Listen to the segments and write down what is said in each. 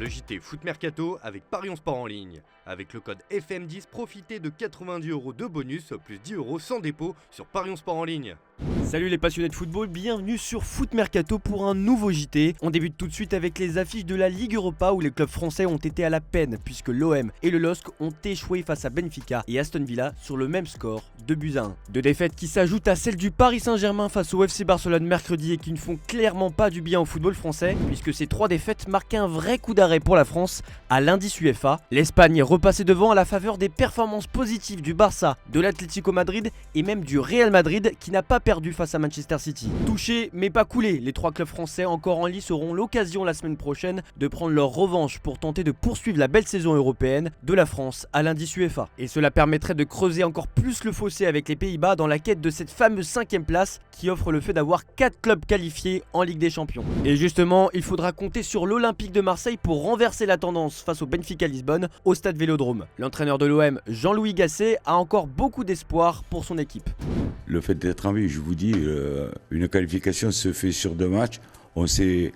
Le JT Foot Mercato avec Parions Sport en ligne. Avec le code FM10, profitez de 90 € de bonus plus 10 € sans dépôt sur Parions Sport en ligne. Salut les passionnés de football, bienvenue sur Foot Mercato pour un nouveau JT. On débute tout de suite avec les affiches de la Ligue Europa où les clubs français ont été à la peine puisque l'OM et le LOSC ont échoué face à Benfica et Aston Villa sur le même score, 2-1. Deux défaites qui s'ajoutent à celles du Paris Saint-Germain face au FC Barcelone mercredi et qui ne font clairement pas du bien au football français puisque ces trois défaites marquent un vrai coup d'arrêt pour la France à l'indice UEFA. L'Espagne est repassée devant à la faveur des performances positives du Barça, de l'Atlético Madrid et même du Real Madrid qui n'a pas perdu face à Manchester City. Touchés mais pas coulés, les trois clubs français encore en lice auront l'occasion la semaine prochaine de prendre leur revanche pour tenter de poursuivre la belle saison européenne de la France à l'indice UEFA. Et cela permettrait de creuser encore plus le fossé avec les Pays-Bas dans la quête de cette fameuse 5e place qui offre le fait d'avoir 4 clubs qualifiés en Ligue des Champions. Et justement, il faudra compter sur l'Olympique de Marseille pour renverser la tendance face au Benfica Lisbonne au stade Vélodrome. L'entraîneur de l'OM, Jean-Louis Gasset, a encore beaucoup d'espoir pour son équipe. Le fait d'être en vie, je vous dis, une qualification se fait sur 2 matchs. On sait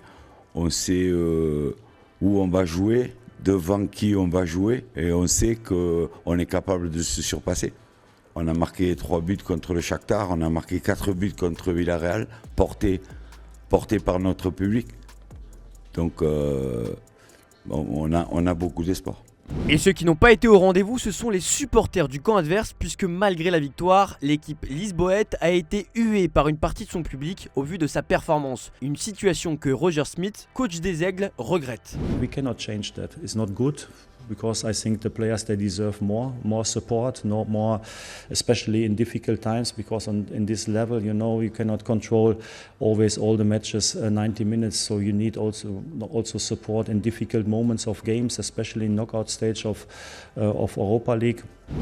où on va jouer, devant qui on va jouer, et on sait qu'on est capable de se surpasser. On a marqué 3 buts contre le Shakhtar, on a marqué 4 buts contre Villarreal, portés par notre public. Donc on a beaucoup d'espoir. Et ceux qui n'ont pas été au rendez-vous, ce sont les supporters du camp adverse puisque malgré la victoire, l'équipe lisboète a été huée par une partie de son public au vu de sa performance. Une situation que Roger Smith, coach des Aigles, regrette. We cannot change that. It's not good. Because I think the players they deserve more support, no more, especially in difficult times. Because in this level, you cannot control always all the matches 90 minutes. So you need also support in difficult moments of games, especially in knockout stage of Europa League.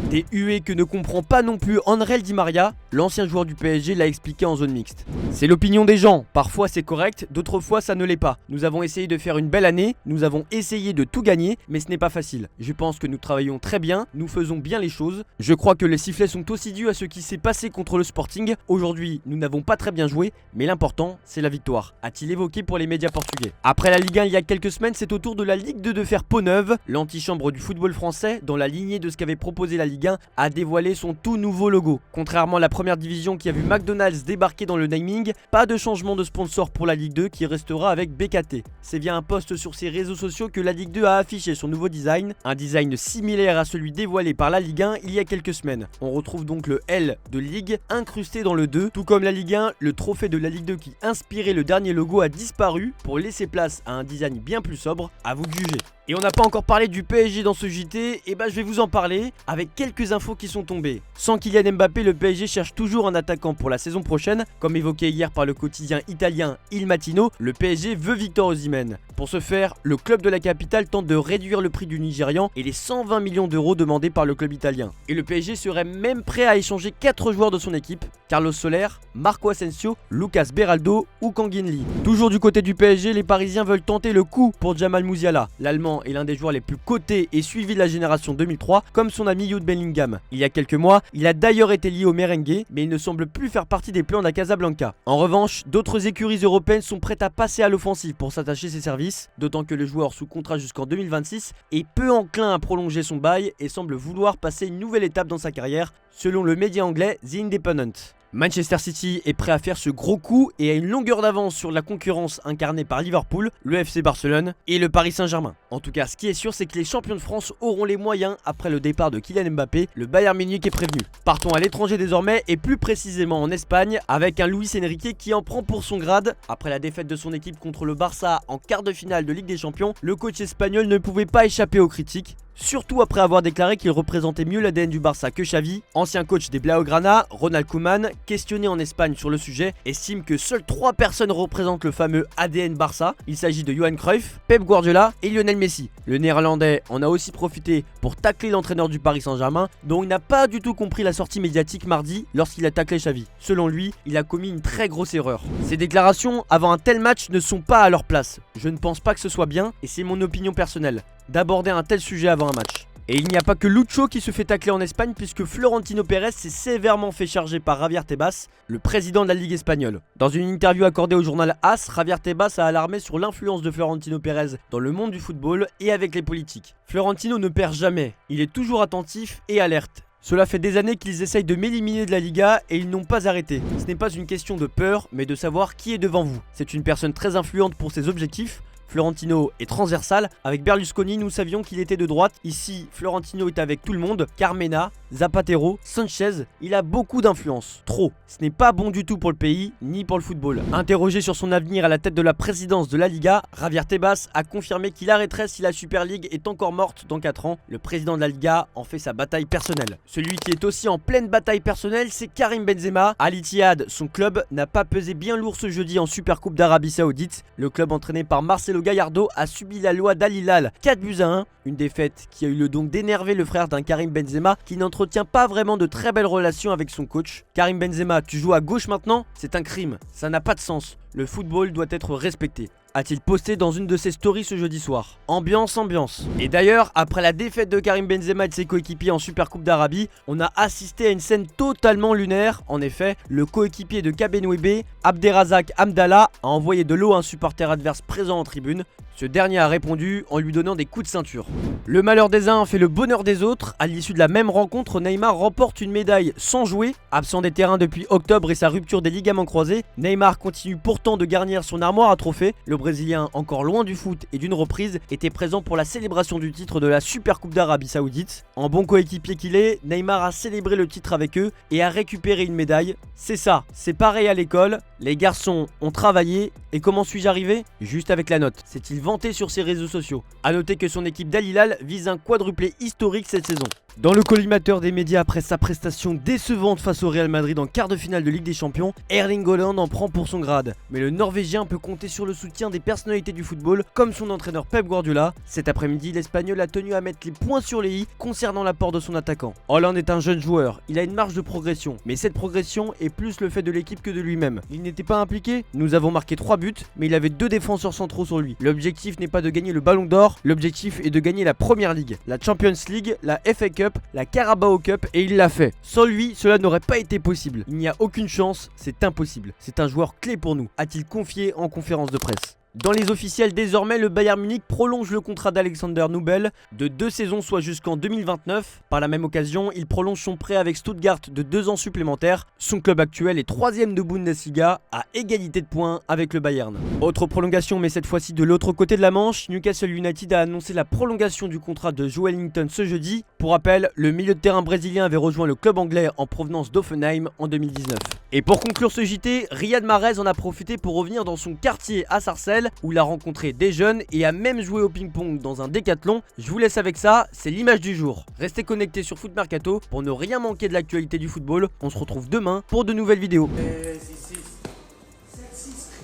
Des huées que ne comprend pas non plus André Di Maria, l'ancien joueur du PSG l'a expliqué en zone mixte. C'est l'opinion des gens, parfois c'est correct, d'autres fois ça ne l'est pas. Nous avons essayé de faire une belle année, nous avons essayé de tout gagner, mais ce n'est pas facile. Je pense que nous travaillons très bien, nous faisons bien les choses. Je crois que les sifflets sont aussi dus à ce qui s'est passé contre le Sporting. Aujourd'hui, nous n'avons pas très bien joué, mais l'important c'est la victoire, a-t-il évoqué pour les médias portugais. Après la Ligue 1 il y a quelques semaines, c'est au tour de la Ligue 2 de faire peau neuve. L'antichambre du football français, dans la lignée de ce qu'avait proposé la Ligue 1, a dévoilé son tout nouveau logo. Contrairement à la première division qui a vu McDonald's débarquer dans le naming, pas de changement de sponsor pour la Ligue 2 qui restera avec BKT. C'est via un post sur ses réseaux sociaux que la Ligue 2 a affiché son nouveau design, un design similaire à celui dévoilé par la Ligue 1 il y a quelques semaines. On retrouve donc le L de Ligue incrusté dans le 2, tout comme la Ligue 1, le trophée de la Ligue 2 qui inspirait le dernier logo a disparu pour laisser place à un design bien plus sobre, à vous de juger. Et on n'a pas encore parlé du PSG dans ce JT, et je vais vous en parler avec quelques infos qui sont tombées. Sans Kylian Mbappé, le PSG cherche toujours un attaquant pour la saison prochaine. Comme évoqué hier par le quotidien italien Il Mattino, le PSG veut Victor Osimhen. Pour ce faire, le club de la capitale tente de réduire le prix du Nigérian et les 120 millions d'euros demandés par le club italien. Et le PSG serait même prêt à échanger 4 joueurs de son équipe, Carlos Soler, Marco Asensio, Lucas Beraldo ou Kangin Lee. Toujours du côté du PSG, les Parisiens veulent tenter le coup pour Jamal Musiala. L'Allemand est l'un des joueurs les plus cotés et suivis de la génération 2003, comme son ami Jude Bellingham. Il y a quelques mois, il a d'ailleurs été lié au merengue, mais il ne semble plus faire partie des plans de la Casablanca. En revanche, d'autres écuries européennes sont prêtes à passer à l'offensive pour s'attacher ses services, d'autant que le joueur sous contrat jusqu'en 2026 est peu enclin à prolonger son bail et semble vouloir passer une nouvelle étape dans sa carrière, selon le média anglais The Independent. Manchester City est prêt à faire ce gros coup et a une longueur d'avance sur la concurrence incarnée par Liverpool, le FC Barcelone et le Paris Saint-Germain. En tout cas, ce qui est sûr, c'est que les champions de France auront les moyens après le départ de Kylian Mbappé. Le Bayern Munich est prévenu. Partons à l'étranger désormais et plus précisément en Espagne avec un Luis Enrique qui en prend pour son grade. Après la défaite de son équipe contre le Barça en quart de finale de Ligue des Champions, le coach espagnol ne pouvait pas échapper aux critiques. Surtout après avoir déclaré qu'il représentait mieux l'ADN du Barça que Xavi. Ancien coach des Blaugrana, Ronald Koeman, questionné en Espagne sur le sujet, estime que seules 3 personnes représentent le fameux ADN Barça. Il s'agit de Johan Cruyff, Pep Guardiola et Lionel Messi. Le néerlandais en a aussi profité pour tacler l'entraîneur du Paris Saint-Germain, dont il n'a pas du tout compris la sortie médiatique mardi lorsqu'il a taclé Xavi. Selon lui, il a commis une très grosse erreur. Ces déclarations avant un tel match ne sont pas à leur place. Je ne pense pas que ce soit bien et c'est mon opinion personnelle d'aborder un tel sujet avant un match. Et il n'y a pas que Lucho qui se fait tacler en Espagne puisque Florentino Pérez s'est sévèrement fait charger par Javier Tebas, le président de la Ligue espagnole. Dans une interview accordée au journal AS, Javier Tebas a alarmé sur l'influence de Florentino Pérez dans le monde du football et avec les politiques. Florentino ne perd jamais, il est toujours attentif et alerte. Cela fait des années qu'ils essayent de m'éliminer de la Liga et ils n'ont pas arrêté. Ce n'est pas une question de peur, mais de savoir qui est devant vous. C'est une personne très influente pour ses objectifs. Florentino est transversal. Avec Berlusconi, nous savions qu'il était de droite. Ici, Florentino est avec tout le monde. Carmena, Zapatero, Sanchez. Il a beaucoup d'influence. Trop. Ce n'est pas bon du tout pour le pays, ni pour le football. Interrogé sur son avenir à la tête de la présidence de la Liga, Javier Tebas a confirmé qu'il arrêterait si la Super League est encore morte dans 4 ans. Le président de la Liga en fait sa bataille personnelle. Celui qui est aussi en pleine bataille personnelle, c'est Karim Benzema. Al Ittihad, son club, n'a pas pesé bien lourd ce jeudi en Supercoupe d'Arabie Saoudite. Le club entraîné par Marcelo Gallardo a subi la loi d'Al Hilal 4-1, une défaite qui a eu le don d'énerver le frère d'un Karim Benzema qui n'entretient pas vraiment de très belles relations avec son coach. Karim Benzema, tu joues à gauche maintenant? C'est un crime, ça n'a pas de sens. Le football doit être respecté, a-t-il posté dans une de ses stories ce jeudi soir. Ambiance. Et d'ailleurs, après la défaite de Karim Benzema et de ses coéquipiers en Supercoupe d'Arabie, on a assisté à une scène totalement lunaire. En effet, le coéquipier de Kabenwebe, Abderrazak Hamdallah, a envoyé de l'eau à un supporter adverse présent en tribune. Ce dernier a répondu en lui donnant des coups de ceinture. Le malheur des uns fait le bonheur des autres. À l'issue de la même rencontre, Neymar remporte une médaille sans jouer. Absent des terrains depuis octobre et sa rupture des ligaments croisés, Neymar continue pourtant de garnir son armoire à trophées. Le Brésilien, encore loin du foot et d'une reprise, était présent pour la célébration du titre de la Supercoupe d'Arabie Saoudite. En bon coéquipier qu'il est, Neymar a célébré le titre avec eux et a récupéré une médaille. C'est ça, c'est pareil à l'école. Les garçons ont travaillé. Et comment suis-je arrivé? Juste avec la note. S'est-il vanté sur ses réseaux sociaux. A noter que son équipe d'Al Hilal vise un quadruplé historique cette saison. Dans le collimateur des médias après sa prestation décevante face au Real Madrid en quart de finale de Ligue des Champions, Erling Haaland en prend pour son grade. Mais le Norvégien peut compter sur le soutien des personnalités du football comme son entraîneur Pep Guardiola. Cet après-midi, l'Espagnol a tenu à mettre les points sur les i concernant l'apport de son attaquant. Haaland est un jeune joueur, il a une marge de progression, mais cette progression est plus le fait de l'équipe que de lui-même. Il n'était pas impliqué, nous avons marqué 3 buts, mais il avait 2 défenseurs centraux sur lui. L'objectif n'est pas de gagner le Ballon d'Or, l'objectif est de gagner la Première Ligue, la Champions League, la FA Cup, la Carabao Cup et il l'a fait. Sans lui, cela n'aurait pas été possible. Il n'y a aucune chance, c'est impossible. C'est un joueur clé pour nous, a-t-il confié en conférence de presse. Dans les officiels désormais, le Bayern Munich prolonge le contrat d'Alexander Nubel de 2 saisons, soit jusqu'en 2029. Par la même occasion, il prolonge son prêt avec Stuttgart de 2 ans supplémentaires. Son club actuel est 3ème de Bundesliga, à égalité de points avec le Bayern. Autre prolongation, mais cette fois-ci de l'autre côté de la Manche, Newcastle United a annoncé la prolongation du contrat de Joelinton ce jeudi. Pour rappel, le milieu de terrain brésilien avait rejoint le club anglais en provenance d'Offenheim en 2019. Et pour conclure ce JT, Riyad Mahrez en a profité pour revenir dans son quartier à Sarcelles, où il a rencontré des jeunes et a même joué au ping-pong dans un décathlon. Je vous laisse avec ça, c'est l'image du jour. Restez connectés sur Foot Mercato pour ne rien manquer de l'actualité du football. On se retrouve demain pour de nouvelles vidéos. 6-6.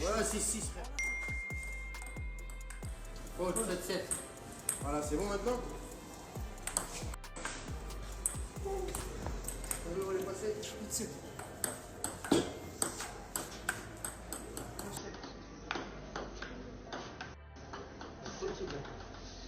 Voilà, 6-6, frère. Oh, 7-7. Voilà, c'est bon maintenant. On va les passer.